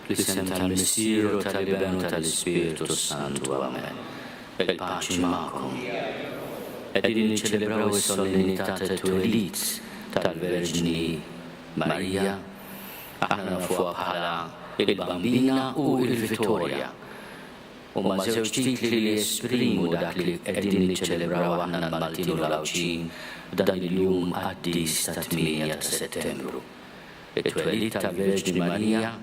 l'isem tal-Missieru tal-Ibenu tal-Ispiritu Santu. Amen. Il-paċi ma'kom. Qegħdin niċċelebraw is-solennità tat-twelid tal-Verġini Marija. Aħna nafuha bħala il-Bambina u il-Vittorja. U ma' żewġ titli li esprimu dak li qegħdin niċċelebraw aħna l-Maltin u l-Awċin dan il-jum qaddis ta' 8 ta' Settembru. It-twelid tal-Verġini Marija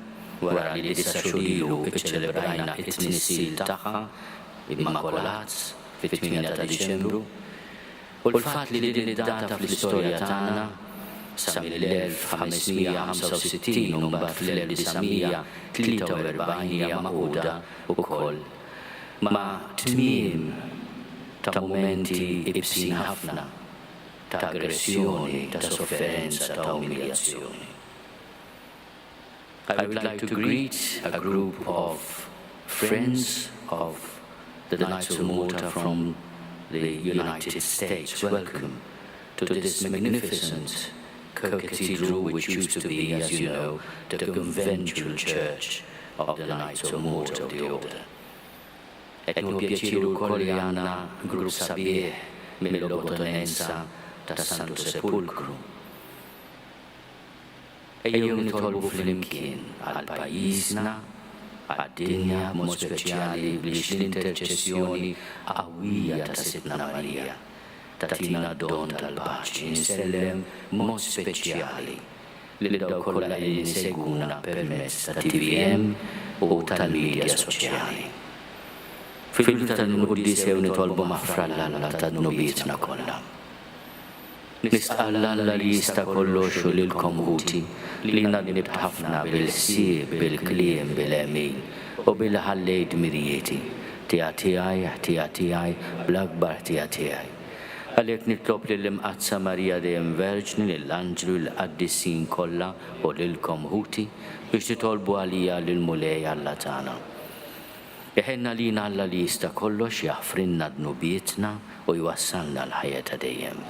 wara li disa xurilu iċċelebrajna it-tnissil tagħha immakolat fit-8 ta' Diċembru. U l-fatt li din id-data fl-istorja tagħna sa mill-1565 u mbagħad fl-1943 hija magħquda wkoll ma' tmiem ta' mumenti ibsin ħafna ta' aggressjoni, ta' sofferenza, ta' umiljazzjoni. I would like to greet a group of friends of the Knights of Malta from the United States. Welcome to this magnificent cathedral, which used to be, as you know, the conventual church of the Knights of Malta of the Order. Etnu pjaċiru kolli għanna grupp sabiħ mill-lobotonenza ta' Santo Sepulcru. Ejjew nitolbu fl-imkien għal-pajjiżna, għad-dinja, mod speċjali biex l-interċessjoni qawwija ta' Sitna Marija tatina d-don tal-paċi. Nsellem mod speċjali li daw kollha li inseguna permezz ta' TVM u tal-medja soċjali. Fil-bidu tal-Quddiesew nitolbu maħfra l-Alla tad-nubietna kollha. Nistaqalla li jista' kollox u lilkom ħuti li nadnib ħafna bil-sieb, bil-kliem, bil-emin u bil-ħallejt mirjieti tiegħi bl-akbar tiegħi. Għalhekk nitlob lill-Imqazza Marija dejjem Verġni, lill-Anġlu, l-Qaddissin kollha u lilkom ħuti biex titolbu għalija lill-Mulej Alla tagħna. Iħenna lina Alla li jista' kollox jaħfrinna dnubietna u jwassalna l-ħajja ta' dejjem.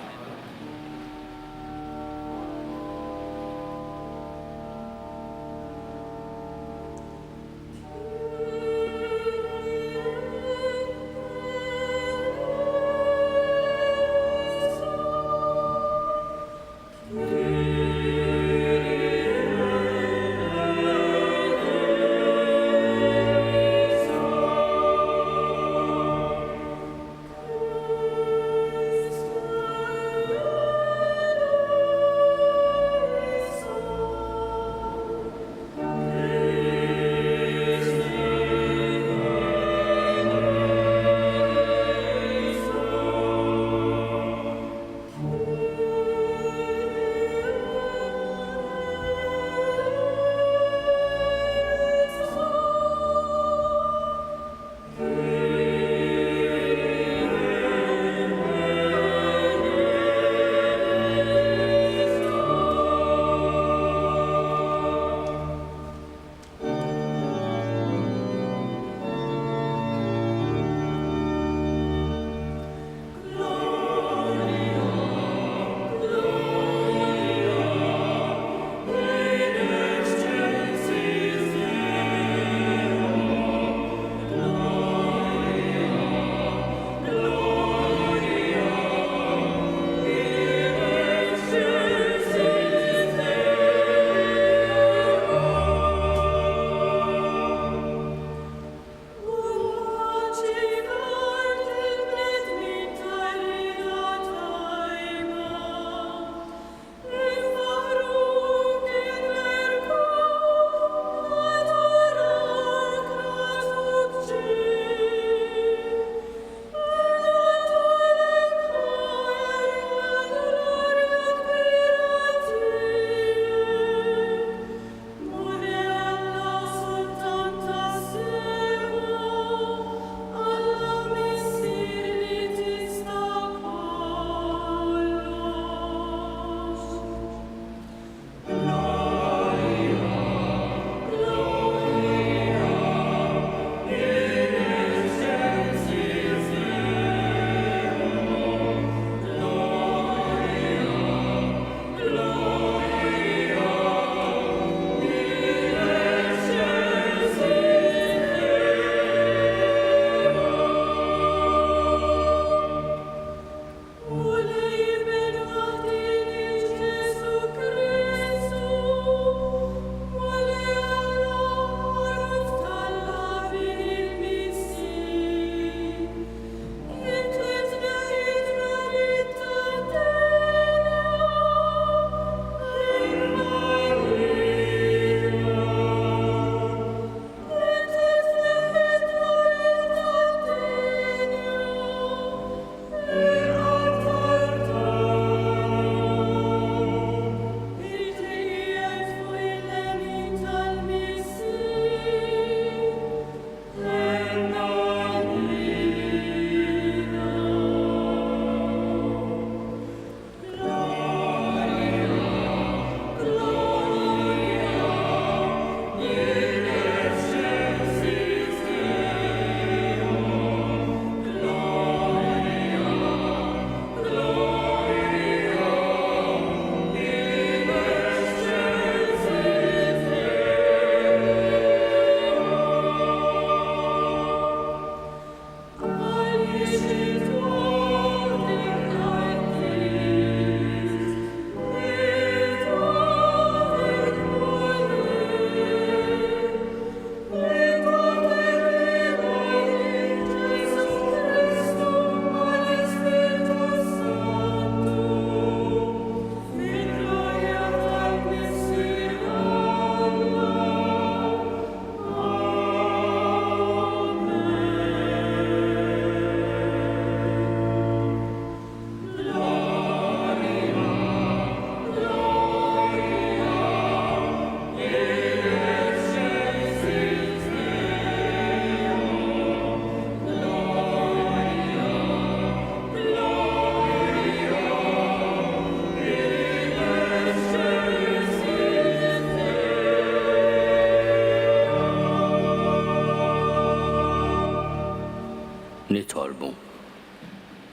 nitolbu.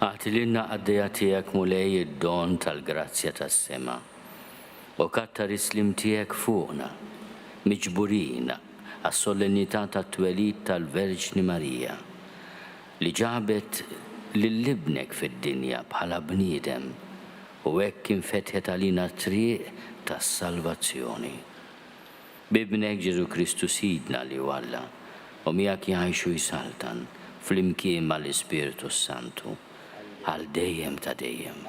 Għatililna għaddeja tiegħek mulej id-don tal-grazzja tas-sema u kattar islim tiegħek fuqna, miġburina għas-solennità tat-twelid tal-Verġni Marija li ġabet lill-ibnek fid-dinja bħala bniedem u hekk infetħet għalina triq tas-salvazzjoni. Bibnek Ġesu Kristu Sidna li walla u miegħek jgħixu jsaltan fl-imkien mal-Ispiritu Santu għal dejjem ta' dejjem.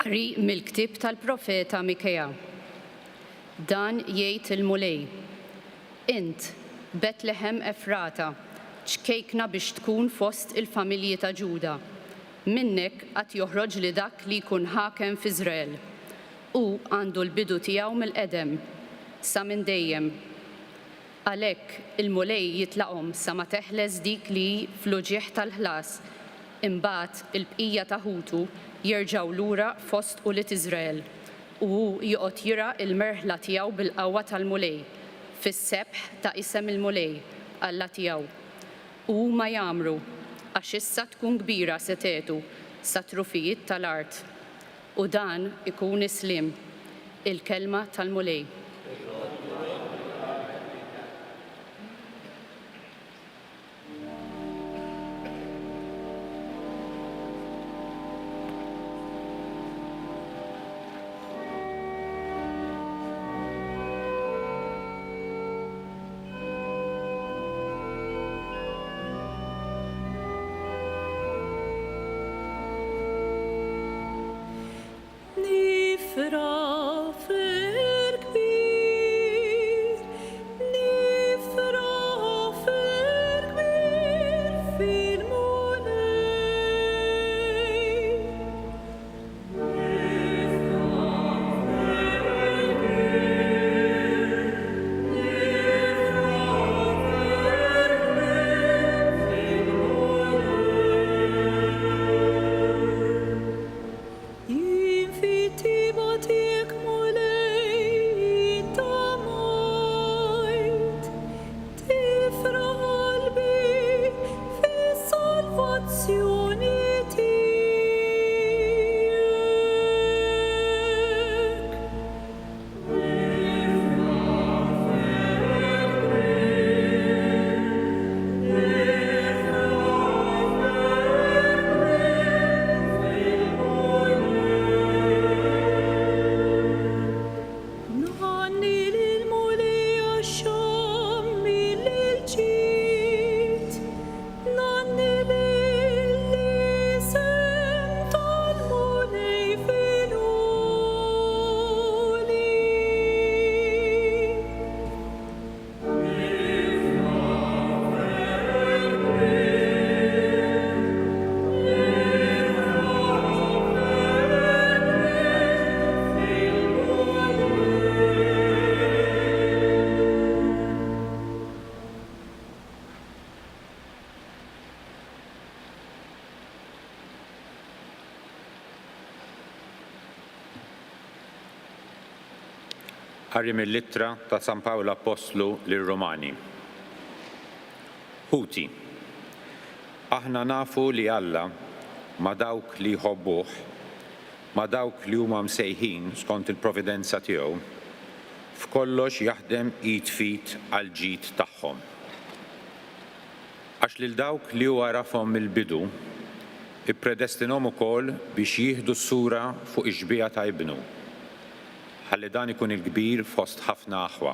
Qari mill-ktieb tal-profeta Mikeja. Dan jgħid il-mulej: Int, Betlehem Efrata, ċkejkna biex tkun fost il-familji ta' Ġuda. Minnek qatt joħroġ li dak li jkun ħakem f'Iżrael. U għandu l-bidu tiegħu mill-qedem sa minn dejjem. Għalhekk il-mulej jitlaqhom sa ma teħles dik li fl-uġieħ tal-ħlas, imbagħad il-bqija ta' ħutu jerġgħu lura fost uliet Iżrael u joqgħod jira l-merħla tiegħu bil-qawwa tal-mulej fis-sebħ ta' isem il-mulej Alla tiegħu. U huma jagħmru għax issa tkun kbira setetu sa trufijiet tal-art. U dan ikun islim il-kelma tal-mulej. Qari mill-Littra ta' San Pawlu Apostlu lir-Romani. Ħuti, aħna nafu li Alla ma' dawk li jħobbuh, ma' dawk li huma msejħin skont il-providenza tiegħu, f'kollox jaħdem id fit għal ġid tagħhom. Għax lil dawk li huwa rafhom mill-bidu, ippredestinhom ukoll biex jieħdu s-sura fuq ix-xbija ta' ibnu, ħalli dan ikun il-kbir fost ħafna aħwa.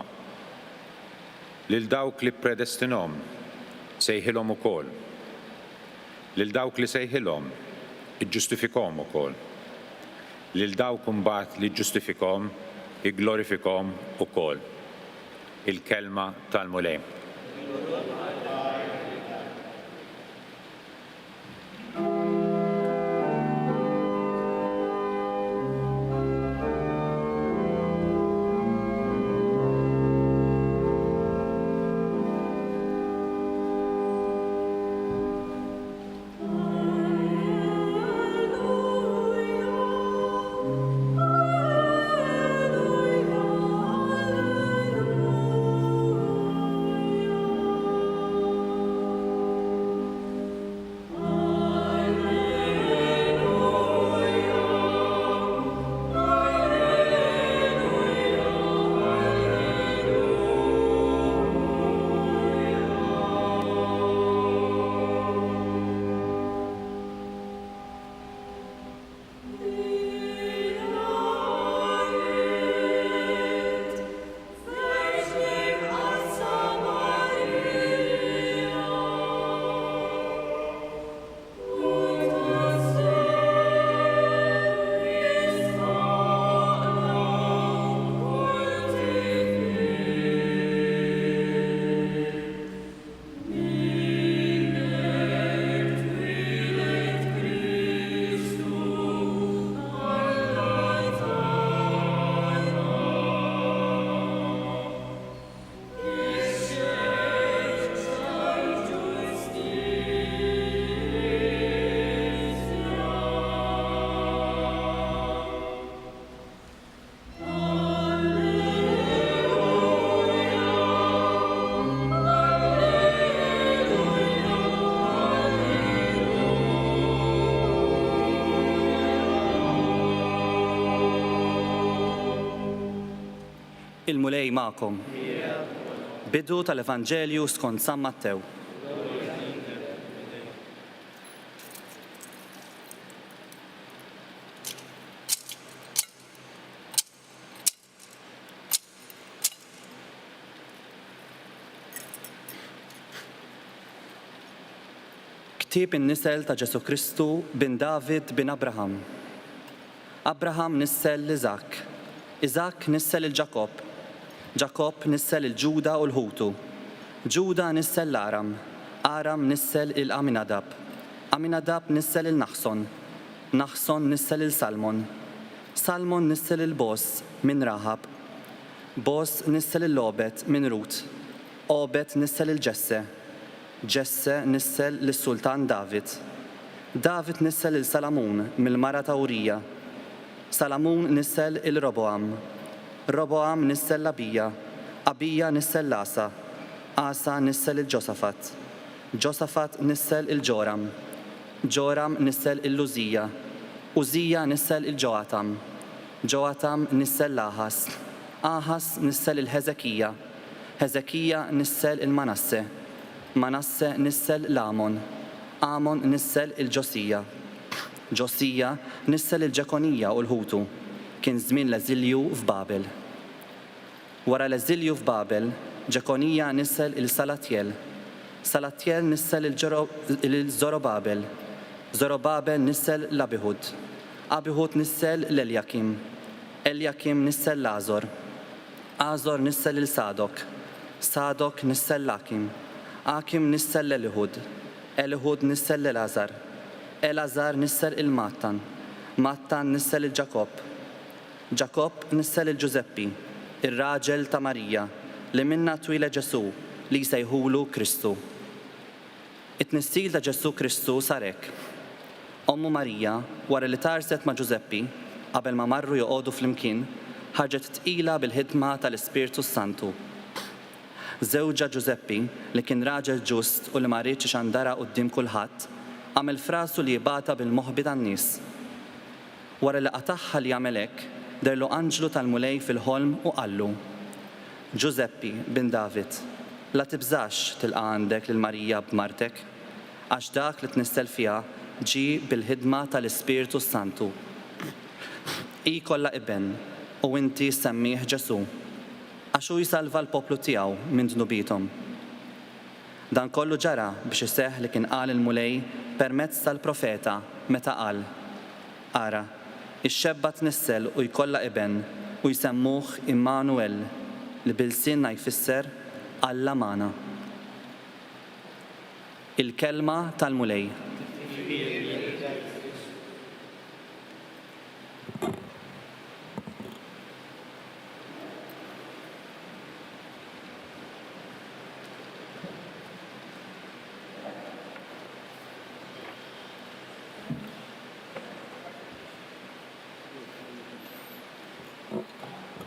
Lil dawk li predestinhom sejħilhom ukoll. Lil dawk li sejħilhom iġġustifikhom ukoll. Lil dawk imbagħad li ġġustifikhom igglorifikhom ukoll. Il-kelma tal-mulej. Il-mulej ma'kom. Bidu tal-Evanġelju skont San Mattew. Ktieb in-nisel ta' Ġesu Kristu bin David bin Abraham. Abraham nissel l-Iżak. Iżak nissel il-Ġakob. Ġakob nissel il-Ġuda u l-Ħutu. Ġuda nissel l-Aram. Aram nissel il-Aminadab. Aminadab nissel il-Naħson. Naħson nissel il-Salmon. Salmon nissel il-Bos minn Rahab. Bos nissel il-Lobet minn Rut. Obet nissel il-Ġesse. Ġesse nissel l-Sultan David. David nissel il-Salamun mill-mara ta' Urija. Salamun nissel il-Roboam. Roboam nissel l-Abija. Abija nissel l-Asa. Asa nissel il-Ġosafat. Ġosafat nissel il-Ġoram. Ġoram nissel il-Luzija. Uzija nissel il-Ġoatam. Ġoatam nissel l-Ahas. Ahas nissel il-Hezekija. Hezekija nissel il-Manasse. Manasse nissel l-Amon. Amon nissel il-Ġosija. Ġosija nissel il-Ġekonija u l-Ħutu. Kien żmien l-eżilju f'Babel. Wara l-eżilju f'Babel, Ġekonija nissel il-Salatjel. Salatjel nissel il-Zorobabel. Zorobabel nissel l-Abihud. Abihud nissel l-Eljakim. Eljakim nissel l-Azor. Azor nissel il-Sadok. Sadok nissel l-Akim. Akim nissel l-Elihud. Elihud nissel l-Elazar. Elazar nissel il-Mattan. Mattan nissel il-Ġakob. Ġakob nissel il-Ġuzeppi, ir-raġel ta' Marija, li minna twila Ġesu li jsejħulu Kristu. It-tnissil ta' Ġesu Kristu sarek. Ommu Marija, wara li tarset ma' Ġuzeppi, qabel ma marru joqogħdu flimkien, ħarġet tqila bil-ħidma tal-Ispirtu Santu. Żewġa Ġuzeppi, li kien raġel ġust u li ma rridx ixandara quddiem kulħadd, għamel frasu li jibata bil-moħħbi tan-nies. Wara li qataħħa li jagħmel hekk, derlu anġlu tal-mulej fil-ħolm u qallu: Ġuzeppi bin David, la tibżax tilqa' għandek lil Marija b'martek, għax dak li tnissel fiha ġi bil-ħidma tal-Ispirtu Santu. Hi kollha iben u inti semmih Ġesu, għax hu jsalva l-poplu tiegħu minn dnubithom. Dan kollu ġara biex iseħħ li kien qal il-mulej permezz tal-profeta meta qal: Ara, ix-xebba tnissel u jkollha iben u jsemmuh Immanuel, li bil-sinna jfisser Alla Mana. Il-kelma tal-mulej.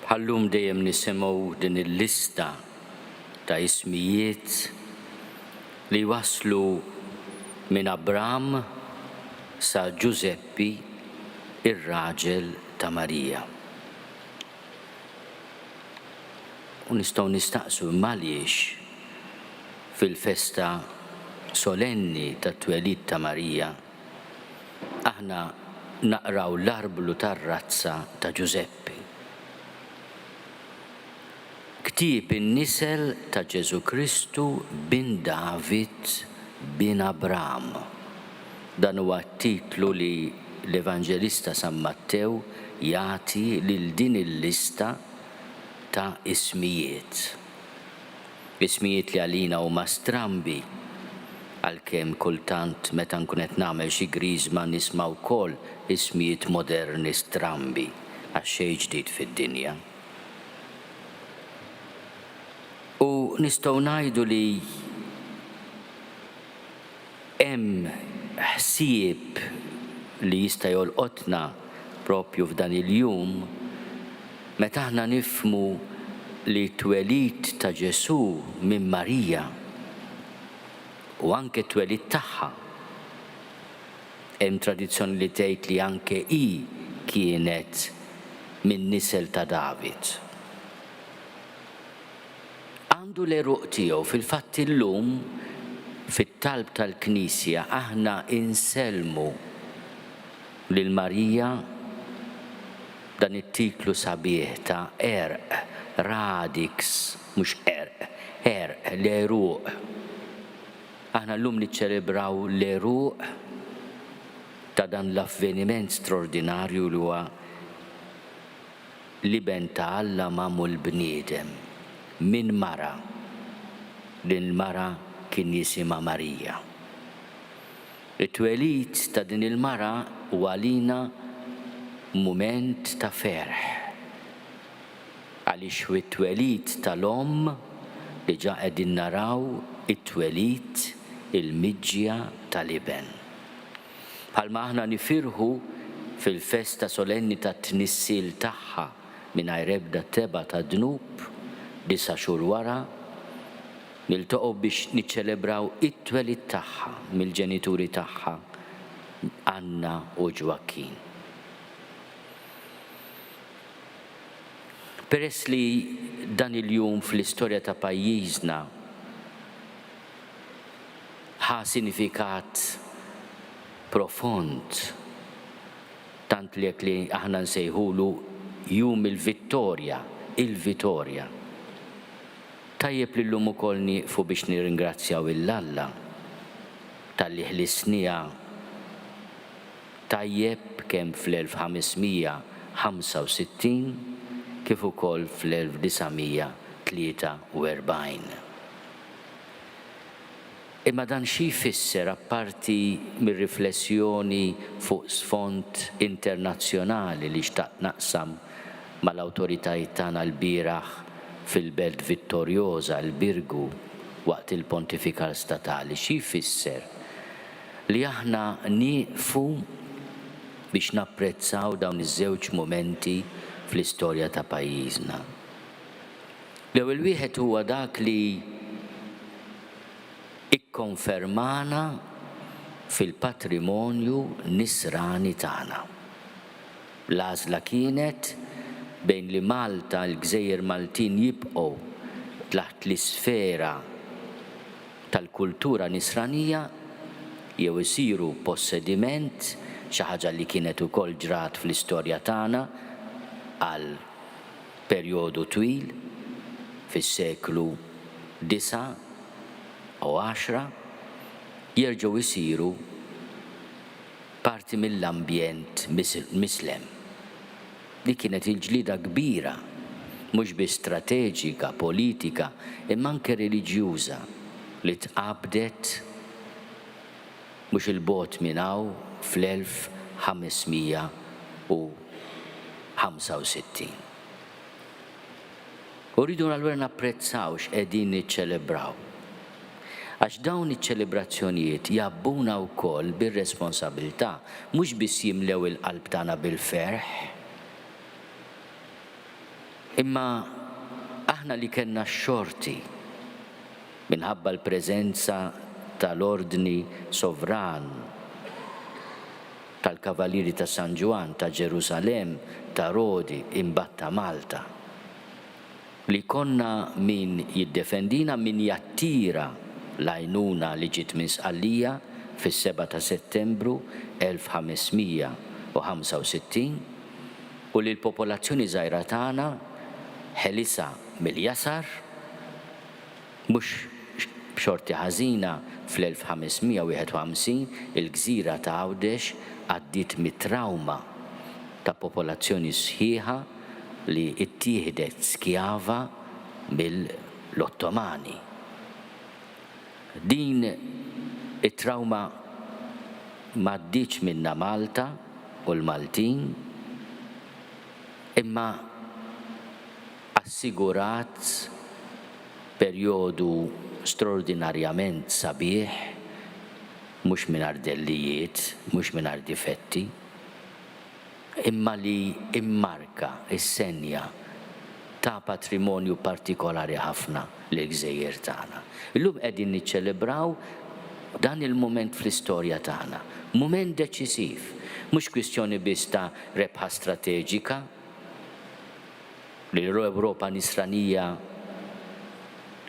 Bħallum dejjem nisimgħu din il-lista ta' ismijiet li waslu minn Abram sa Ġuzeppi, ir-raġel ta' Marija. U nistgħu nistaqsu għaliex fil-festa solenni tat-twelid ta' Marija aħna naqraw l-arblu tar-razza ta' Ġuzeppi. Ktieb in-nisel ta' Ġesu Kristu bin David bin Abram. Dan huwa t-titlu li l-Evanġelista San Mattew jagħti lil din il-lista ta' ismijiet. Ismijiet li għalina huma strambi, għalkemm kultant meta nkun qed nagħmel xi griżma nisma' wkoll ismijiet moderni strambi għax xejn ġdid fid-dinja. U nistgħu ngħidu li hemm ħsieb li jista' jolqotna proprju f'dan il-jum meta aħna nifhmu li twelid ta' Ġesu minn Marija u anke twelid tagħha. Hemm tradizzjoni li tgħid li anke hi kienet min nisel ta' David. għandu l-eruq tiegħu. Fil-fatt illum fit-talb tal-Knisja aħna inselmu lil Marija dan it-titlu sabiħ ta' radix, mhux l-eruq. Aħna llum niċċelebraw l-eruq ta' dan l-avveniment straordinarju li huwa li ben ta' Alla mamu l-bniedem minn mara. Din il-mara kien jisimha Marija. It-twelid ta' din il-mara huwa għalina mument ta' ferħ. Għaliex it-twelid tal-om diġà qegħdin naraw it-twelid il-miġġja tal-iben. Bħalma aħna nifirħu fil-festa solenni ta' tnissil tagħha mingħajr ebda teba ta' dnub 9 xhur wara niltaqgħu biex niċċelebraw it-twelid tagħha mill-ġenituri tagħha Anna u Ġwakin. Peress li dan il-jum fl-istorja ta' pajjiżna ħa sinifikat profond, tant li jekk li aħna nsejħulu jum il-vittorja. Tajjeb li l-lum ukoll nieqfu biex nirringrazzjaw il-Alla tal-li ħlisnija tajjeb kemm fl-1565 kif ukoll fl-1943. Imma dan xi jfisser apparti mir-riflessjoni fuq sfond internazzjonali li xtaqt naqsam mal-awtoritajiet tagħna l-bieraħ fil-Belt Vittorjosa l-Birgu waqt il-pontifikal statali, xi jfisser li aħna nieqfu biex napprezzaw dawn iż-żewġ momenti fl-istorja ta' pajjiżna. L-ewwel wieħed huwa dak li ikkonfermana fil-patrimonju nisrani tagħna. L-għażla kienet bejn li Malta, l-Gżejjer Maltin jibqgħu taħt l-isfera tal-kultura nisranija jew isiru possediment, xi ħaġa li kienet ukoll ġrat fl-istorja tagħna għal perjodu twil fis-seklu 9 u 10 jerġgħu jsiru parti mill-ambjent mislem. Li kienet il-ġlida kbira, mhux biss strateġika, politika, imma anke reliġjuża li tqabdet mhux il-bogħod minn hawn fl-1565. Uridu allura napprezzaw x'qegħdin niċċelebraw. Għax dawn iċ-ċelebrazzjonijiet jabbuna wkoll bir-responsabilità mhux biss jimlew il-qalb tagħna bil-ferħ, imma aħna li kellna x-xorti minħabba l-preżenza tal-ordni sovran tal-Kavalieri ta' San Ġwan, ta' Ġerusalem, ta' Rodi, imbagħad ta' Malta. Li konna min jiddefendina, min jattira l-għajnuna li ġiet minn Sqallija fis-7 ta' Settembru 1565 u li l-popolazzjoni żgħira tagħna ħelisa mill-jasar mhux b'xorti ħażina fl-1551 il-gżira ta' Għawdex għaddiet mit-trawma ta' popolazzjoni sħiħa li ttieħdet skjava mill-Ottomani. Din it-trawma m'għaddietx minnha Malta u l-Maltin, imma assigurat perjodu straordinarjament sabiħ, mhux mingħajr dellijiet, mhux mingħajr difetti, imma li immarka is-senja ta' patrimonju partikolari ħafna l-Gżejjer tagħna. Illum qegħdin niċċelebraw dan il-mument fl-istorja tagħna, mument deċisiv, mhux kwistjoni biss ta' rebħa strateġika li l-Ewropa nisranija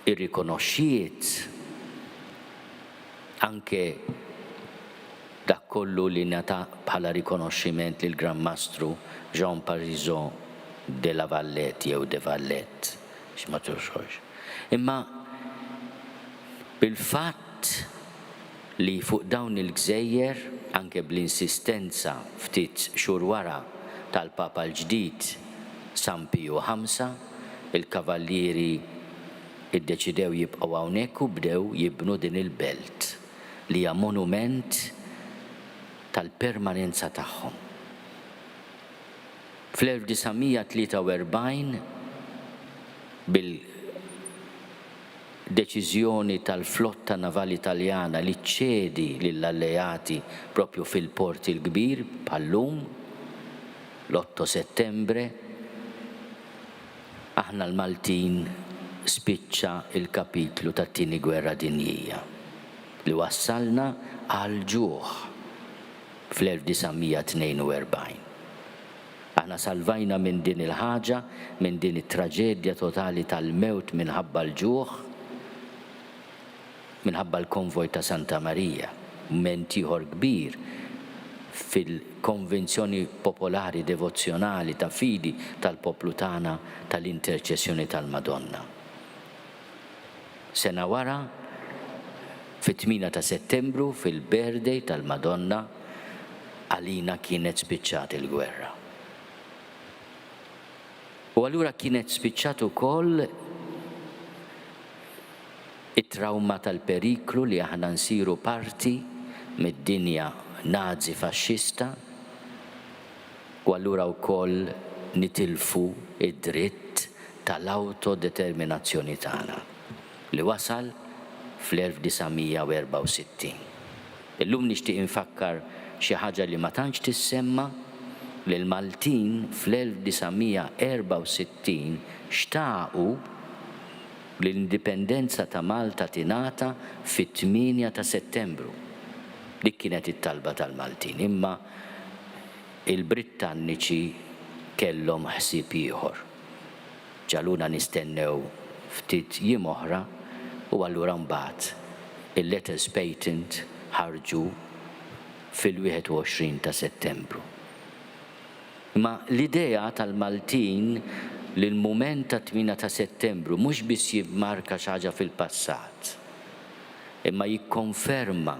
irrikonoxxiet anke dak kollu li nata bħala rikonoxximent lil Gran Mastru Jean Parisot de la Valette jew de Valette, x'ma turxox. Imma bil-fatt li fuq dawn il-gżejjer anke bl-insistenza ftit xhur wara tal-Papa l-ġdid San Pio V, il-kavallieri iddeċidew jibqgħu hawnhekk u bdew jibnu din il-belt li hija monument tal-permanenza tagħhom. Fl-1943 bil-deċiżjoni tal-flotta navali Italjana li ċċedi lill-alleati propju fil-port il-kbir bħallum l-8 Settembre aħna l-Maltin spiċċa il-kapitlu tat-tieni gwerra dinjija li wassalna għal ġuħ fl-1942. Aħna salvajna minn din il-ħaġa, minn din it-traġedja totali tal-mewt minħabba l-ġuħ, minħabba l-konvoj ta' Santa Marija, mument ieħor kbir fil-konvenzjoni popolari devozzjonali ta' fidi tal-poplu tagħna tal-interċessjoni tal-Madonna. Sena wara, fit-8 ta' Settembru, fil-birthday tal-Madonna, għalina kienet spiċċat il-gwerra. U allura kienet spiċċat ukoll it-trauma tal-periklu li aħna nsiru parti mid-dinja Nazi faxxista u allura wkoll nitilfu id-dritt tal-autodeterminazzjoni tagħna li wasal fl-1964. Illum nixtieq infakkar xi ħaġa li ma tantx tissemma li l-Maltin fl-1964 xtaqu l-indipendenza ta' Malta tingħata fit-8 ta' Settembru. Dik kienet it-talba tal-Maltin, imma il-Brittaniċi kellhom ħsieb ieħor. Ġaluna nistennew ftit jiem oħra u allura mbagħad il-letters patent ħarġu fil-21 ta' Settembru. Ma l-idea tal-Maltin li l-mument ta' 8 ta' Settembru mhux biss jimmarka xi ħaġa fil-passat, imma jikkonferma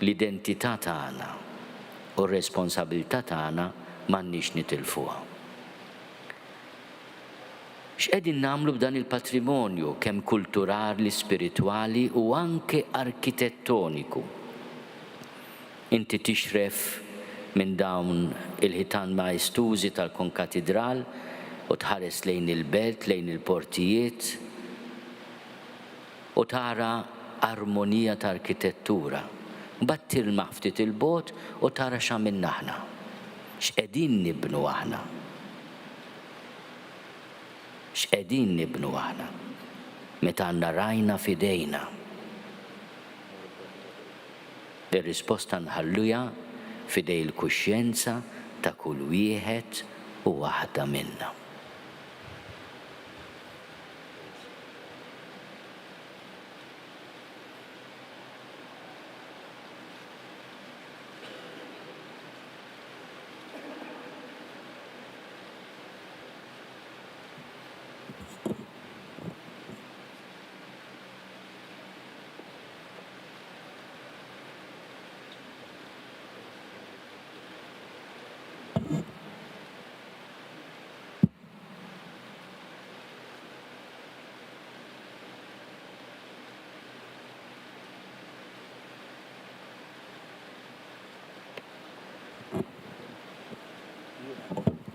l-identità tagħna u r-responsabilità tagħna m'għandniex nitilfuha. X'qegħdin nagħmlu b'dan il-patrimonju kemm kulturali, spiritwali u anke arkitettoniku? Inti tixref minn dawn il-ħitan majestużi tal-konkatedral u tħares lejn il-belt, lejn il-portijiet u tara armonija ta' arkitettura. Battir ftit il-bot u tara x'għamilna aħna. X'qegħdin nibnu aħna? X'qegħdin nibnu aħna? Meta għandna rajna f'idejna. Ir-risposta nħalluha f'idej il-kuxjenza ta' kull wieħed u waħda minna.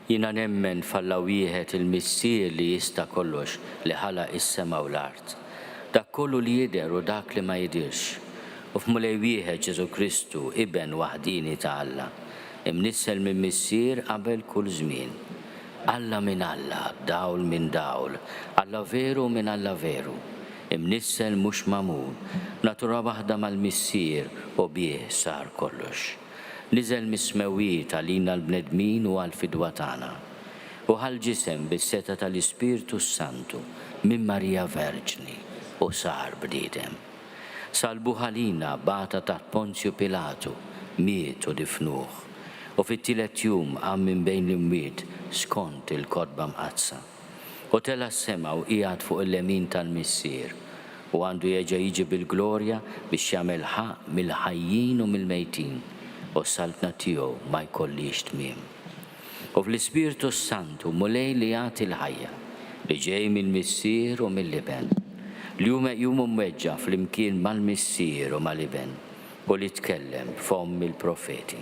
Jiena nemmen falla wieħed il-missier li jista' kollox li ħalaq is-sema u l-art. Dak kollu li jidher u dak li ma jidirx. U f'mulej wieħed Ġesu Kristu iben waħdini ta' Alla, imnissel minn missier qabel kull żmien. Alla minn Alla, dawl minn dawl, Alla veru minn Alla veru. Imnissel mhux magħmul, natura waħda mal-missier u bih sar kollox. Niżel mismewiet għalina l-bnedmin u għal-fidwa tagħna. U ħal-ġisem bis-seta tal-Ispiritu Santu minn Marija Verġni u sar bniedem. Salbuha lina bata taħt Ponzju Pilatu, miet u difnuh, u fit-tielet jum qam minn bejn l-imwiet skont il-kotba mqazza. U tela s-sema u qiegħed fuq il-lemin tal-missier u għandu jeġa jiġi bil-glorja biex jagħmel ħaq mill-ħajjin u mill-mejtin u s-saltna tiegħu ma jkollix tmiem. U fl-Ispiritu Santu mulej li jagħti l-ħajja li ġej mill-missier u mill-liben li jum mweġġa fl-imkien mal-missier u mal-liben u li tkellem f'omm il-profeti.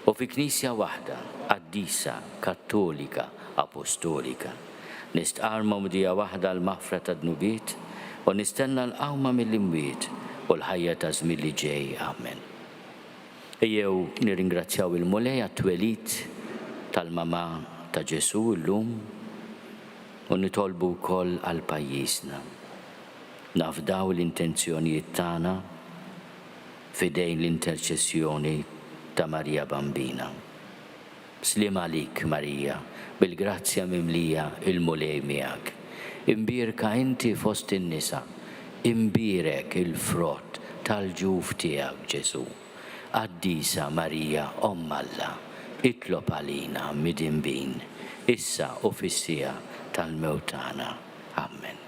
U fi Knisja waħda, qaddisa, kattolika, apostolika, nistqarma mdija waħda l-maħfra ta' dnubiet u nistenna l-qawma mill-imwiet u l-ħajja ta' żmien li ġej. Amen. Ejjew nirringrazzjaw il-mulej għat-twelid tal-mama ta' Ġesu llum u nitolbu wkoll għal pajjiżna. Nafdaw l-intenzjonijiet tagħna fidejn l-interċessjoni ta' Marija Bambina. Slim għalik, Marija, bil-grazzja mimlija il-mulej miegħek. Imbirka inti fost in-nisa, imbirek il-frott tal-ġuf tiegħek Ġesu. Qaddisa Marija Omm Alla, itlob għalina mid-inbin, issa u fis-sija tal-mewt tagħna. Amen.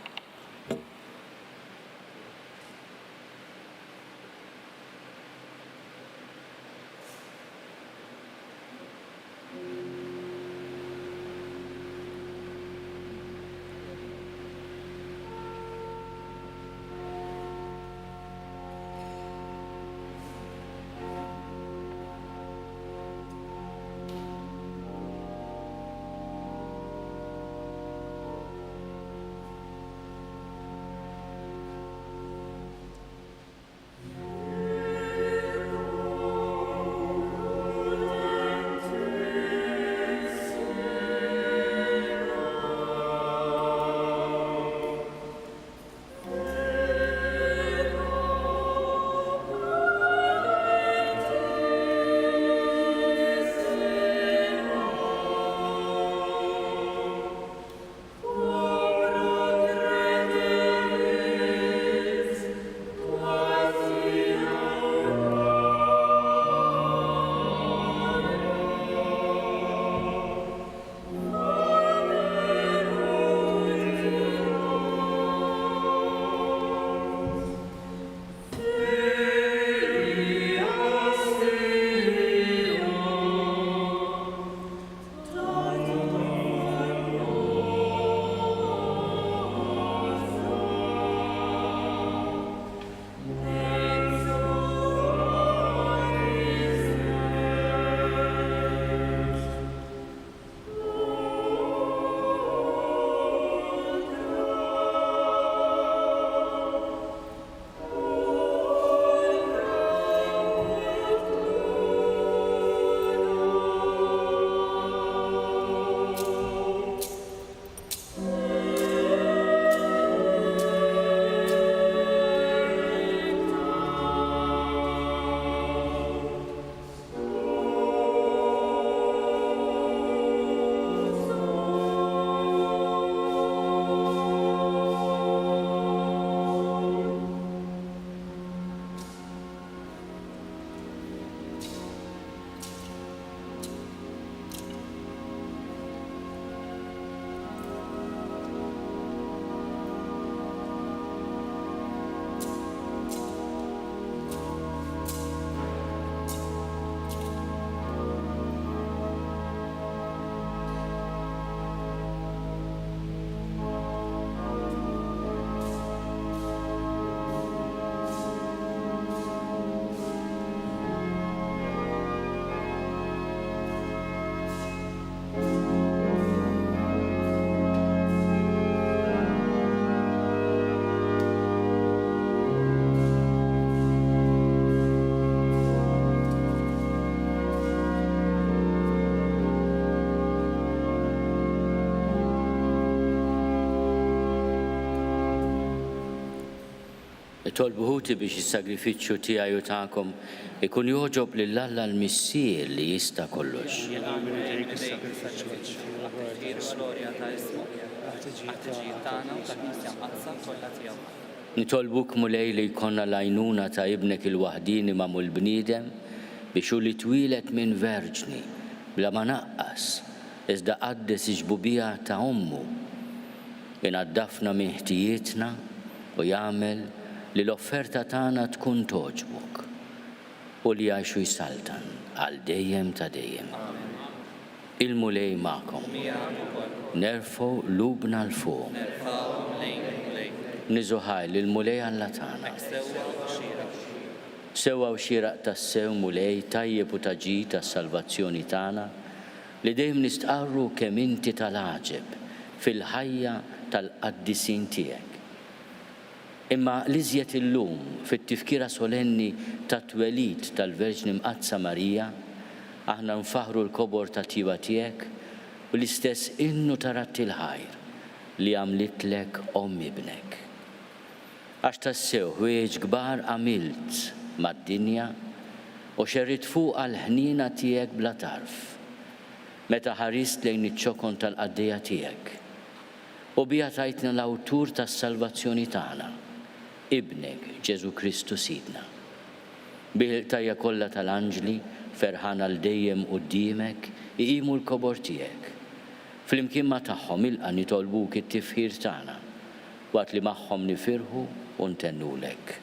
Tolbuħuti biex is-sagrifiċċju tiegħi u tagħkom ikun joġob lil Alla l-Missier li jista' kollox. Glorja ta' ismu, ħtiġijiet tagħna u ta' Knisja Mqaddsa kollha tiegħu. Nitolbuk mulej li jkollna l-għajnuna ta' ibnek il-waħdini magħmul bniedem biex hu li twilet minn verġni bla ma naqqas iżda qaddes iġbubija ta' ommu inaddafna minn ħtijietna u jagħmel li l-offerta tagħna tkun toġbok u li jgħixu jsaltan għal dejjem ta' dejjem. Il-mulej magħkom. Nerfgħu lubna l-fuq. Niżuħaj li l-mulej Alla tagħna. Sewwa u xieraq tas-sew mulej tajjeb u taġi tas-salvazzjoni tagħna li dejjem nistqarru kemm inti tal-għaġeb fil-ħajja tal-qaddisin tiegħek. Imma l-iżjed illum fit-tifkira solenni tat-twelid tal-Verġni Mqazza Marija aħna nfaħru l-kobor tat-tieба tiegħek u l-istess innu tarat il-ħajr li għamlitlek ibnek. Għax tassew ħwejjeġ kbar għamilt mad-dinja u xerrit fuq għal-ħnina tiegħek bla tarf meta ħarist lejn iċ-ċokon tal-qaddejja tiegħek u bija tajtna l-awtur tas-salvazzjoni tagħna, ibnek Ġesu Kristu Sidna. Bil-tajja kollha tal-anġli ferħana l-dejjem quddiemek iqimu l-kobor tiegħek. Flimkien ma' tagħhom ilqa' nitolbuk it-tifħir tagħna waqt li magħhom nifirħu u ntennulek.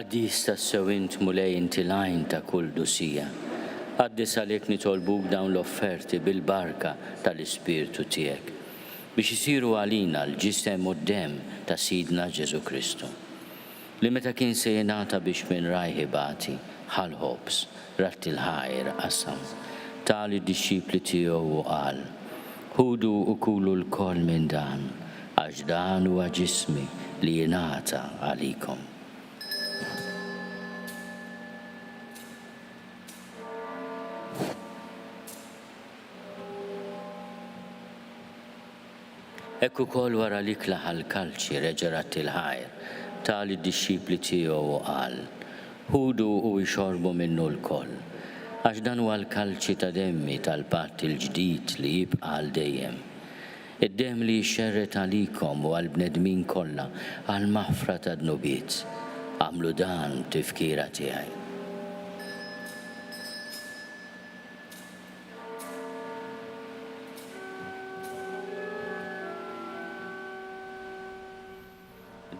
Għaddis tas-sewint mulej inti lajn ta' kull dusija. Għaddis għalek nitolbuk dawn l-offerti bil-barka tal-Ispirtu tiegħek biex isiru għalina l-ġisem u d-dem ta' Sidna Ġesu Kristu. Li meta kien se jingħata biex minn rajħi bati ħal-ħobs rat il-ħajr qasam tali d-disċipli tiegħu u qal ħudu u kulu l-koll minn dan għax dan huwa ġismi li jingħata għalikom. Ekku kol wara li klaħal kalċi reġerat il-ħajr, tali d-disċipli tiegħu u qal, ħudu u jxorbu minnu l-koll, Għax dan huwa l-kalċi ta' demmi tal-patt il-ġdid li jibqa' għal dejjem. Id-dem li jxerret għalikom u għal-bnedmin kollha għal-maħfra ta' dnubiet. Għamlu dan tifkira tiegħi.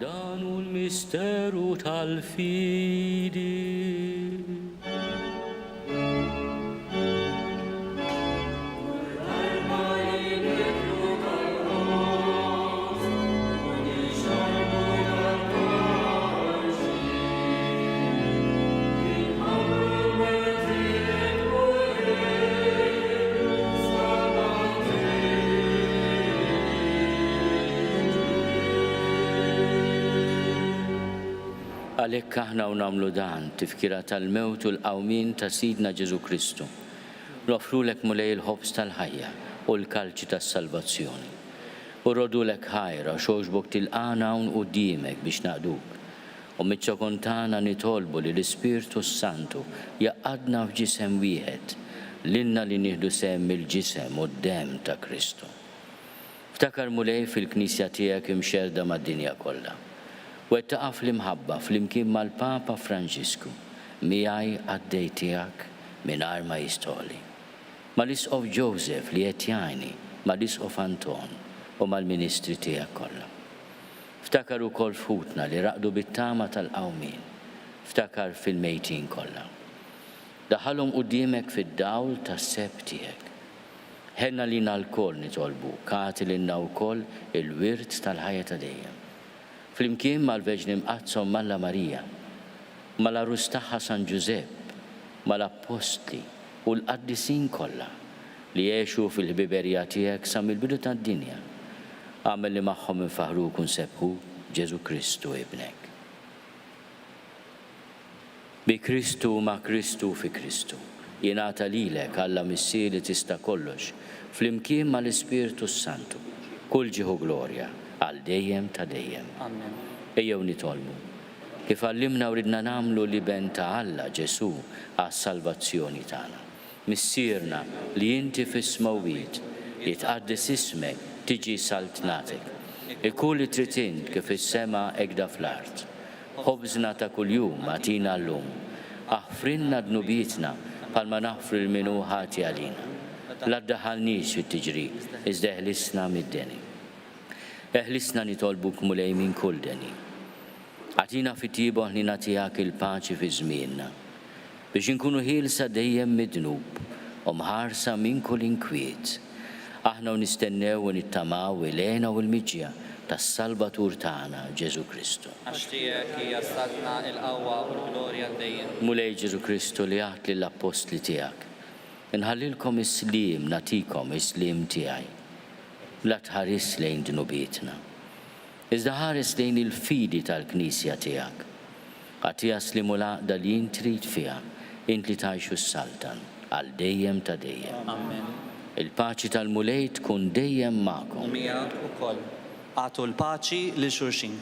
Dan hu l-misteru tal-fidi. Għalhekk aħna nagħmlu dan tifkira tal-mewt u l-qawmien ta' Sidna Ġesu Kristu. Nofrulek mulej il-ħobs tal-ħajja u l-kalċi tas-salvazzjoni. U rodulek ħajra xogħġbok tilqana hawn quddiemek biex naqduk. U miċ-ċokontana nitolbu li l-Ispirtu Santu jaqadna f'ġisem wieħed lilna li nieħdu sehem mill-ġisem u d-dem ta' Kristu. Ftakar mulej fil-Knisja tiegħek imxerda mad-dinja kollha. U għettaqa fl-imħabba fl-imkien mal-Papa Franġisku, miegħi għaddej tiegħek mingħajr ma jistoli. Mal-Isqof Joseph li qed jgħinni, mal-Isqof Anton u mal-Ministri tiegħek kollha. Ftakar ukoll f'ħutna li raqdu bit-tama tal-qawmien. Ftakar fil-mejtin kollha. Daħalhom quddiemek fid-dawl tas-seb tiegħek. Ħenna lina l-koll nitolbu, kagħti lilna wkoll il-wirt tal-ħajja ta' dejjem. Flimkien mal-Verġni Mqazzom Malla Marija, mal-Arus tagħha San Giuseppe, mal-Apostli u l-qaddisin kollha li jgħixu fil-ħbiberija tiegħek sa mill-bidu tad-dinja. Għamel li magħhom infaħruk u nsebħu Ġesu Kristu ibnek. Bi Kristu ma' Kristu fi Kristu. Jingħata lilek Alla missieri tista' kollox flimkien mal-Ispirtu Santu. Kull ġieħu glorja għal dejjem ta' dejjem. Amen. Ejjew nitolbu. Kif għallimna u ridna nagħmlu li ben ta' Alla Ġesu għas-salvazzjoni tagħna. Missierna li inti fis-smawwiet li tqaddis ismek tiġi saltnatek. Ikun li trid int kif is-sema hekk fl-art. Ħobżna ta' kuljum agħtina llum. Aħfrinna dnubietna bħalma naħfru l-minu ħati għalina. La ddaħħalniex fit-tiġrid, iżda eħlisna mid-deni. Eħlisna nitolbuk mulej minn kull deni. Għatina fit-tieba ħnina tiegħek il-paċi fi żmienna biex inkunu ħielsa dejjem mid-dnub u mħarsa minn kull inkwiet. Aħna nistennew u nittamaw il-għena u l-miġja tas-Salvatur tagħna Ġesu Kristu. Għax tiegħek hija statna l-qawwa u l-glorja dejjem. Mulej Ġesu Kristu li għat lill-apostli tiegħek. Inħallilkom is-slim natikom is-slim tiegħi. La tħares lejn dnubietna. Iżda ħares lejn il-fidi tal-Knisja tiegħek. Għatija slimu l-għaqda li intrid fiha, int li tgħixu s-saltan għal dejjem ta' dejjem. Amen. Il-paċi tal-mulej tkun dejjem magħkom. U miegħek ukoll. Għatu l-paċi lil xulxin.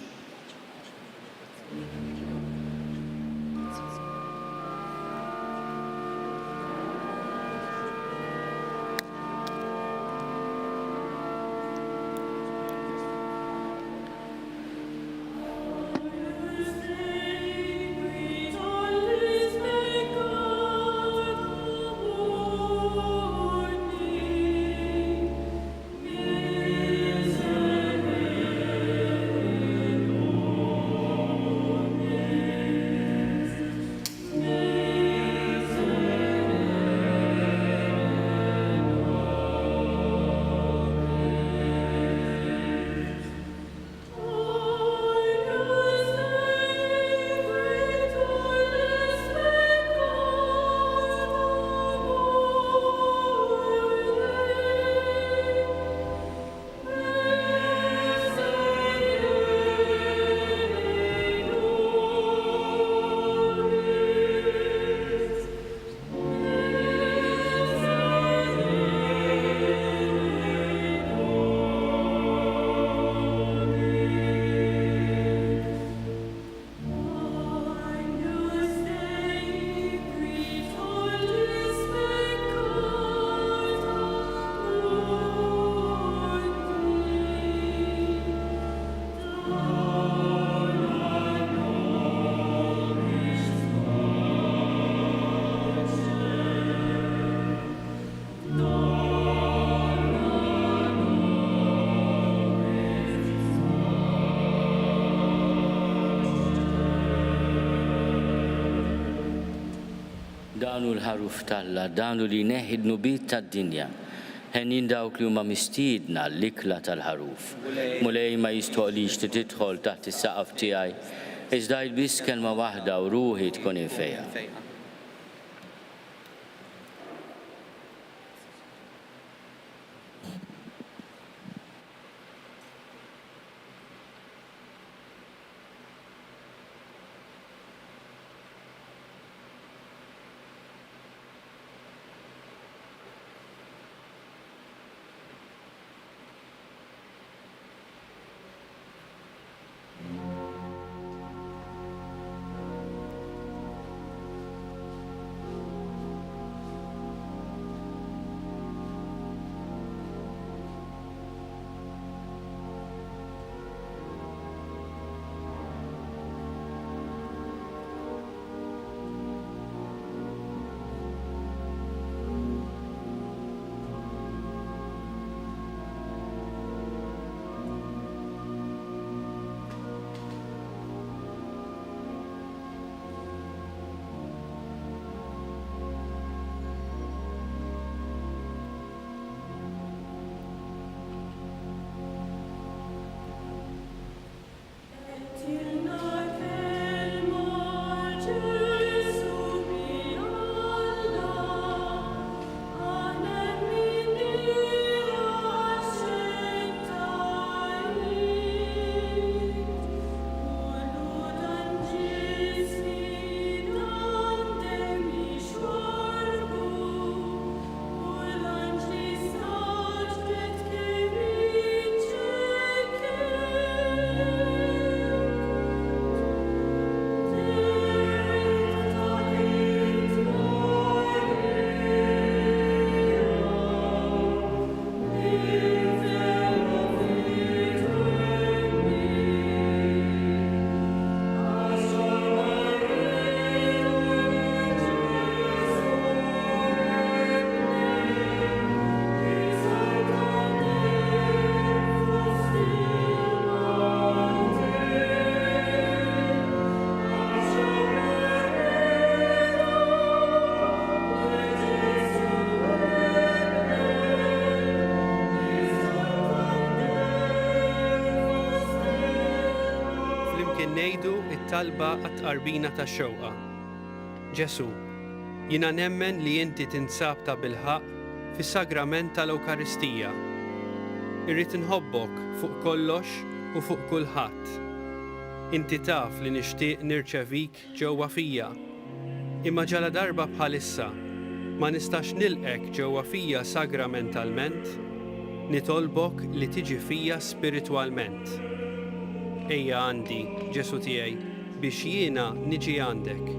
Danu l-ħaruf talla, danu li neħid nubiet tad-dinja. Ħennin dawk li huma mistiedna l-ikla tal-ħaruf. Mulej ma jistoqlix li tidħol taħt is-saqaf tiegħi, iżda biss kelma waħda u ruħi tkun infejha. ngħidu it-talba għat-tqarbina tax-xewqa. Ġesu, jiena nemmen li inti tinsab ta' bilħaq fis-sagrament tal-Ewkaristija. Irrid inħobbok fuq kollox u fuq kulħadd. Inti taf li nixtieq nirċevik ġewwa fija. Imma ġala darba bħalissa ma nistax nilqek ġewwa fija sagramentalment, nitolbok li tiġi fija spiritwalment. Ejja għandi, Ġesu tiegħi, biex jiena niġi għandek.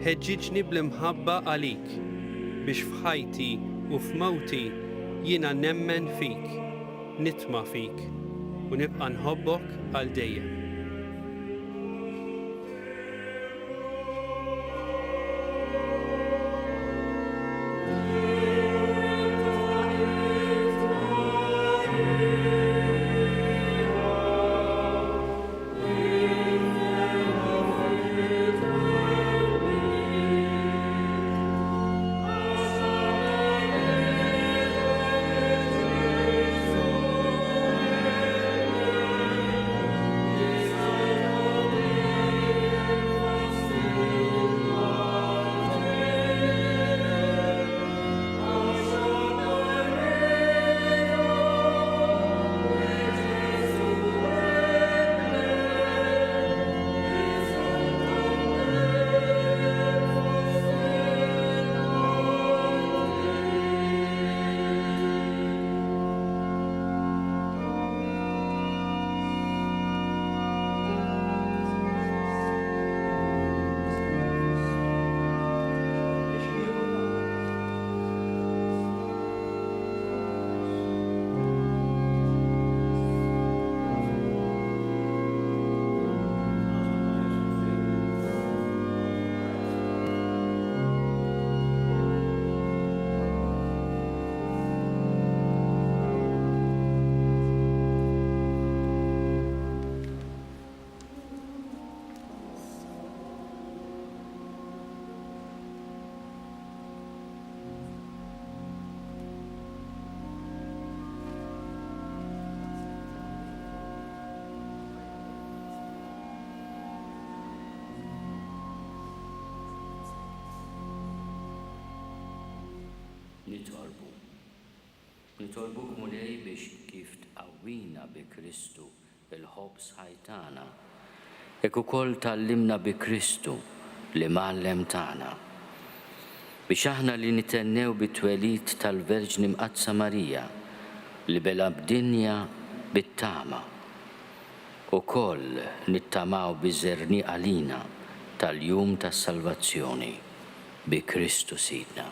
Ħeġġiġni bl-imħabba għalik, biex f'ħajti u f'mawti jiena nemmen fik, nitma' fik u nibqa' nħobbok għal dejjem. Nitolbuk mulej biex kif tqawwina bi Kristu il-ħobb sħajtana. Ek ukoll tallimna bi Kristu li mallem tagħna. Biex aħna li nitennew bit-twelid tal-Verġni Mqazza Marija li bela b'dinja bit-tama. Ukoll nittamaw biżerni għalina tal-jum tas-salvazzjoni bi Kristu Sidna.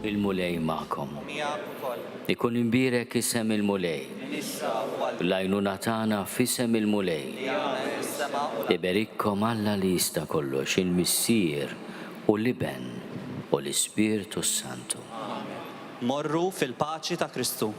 Il-mulej ma'kom. Ikun imbirek isem il-mulej. Lajnuna tagħna f'isem il-mulej. Iberikkom Alla li jista' kollox il-Missier u l-Iben u l-Ispirtu Santu. Morru fil-paċi ta' Kristu.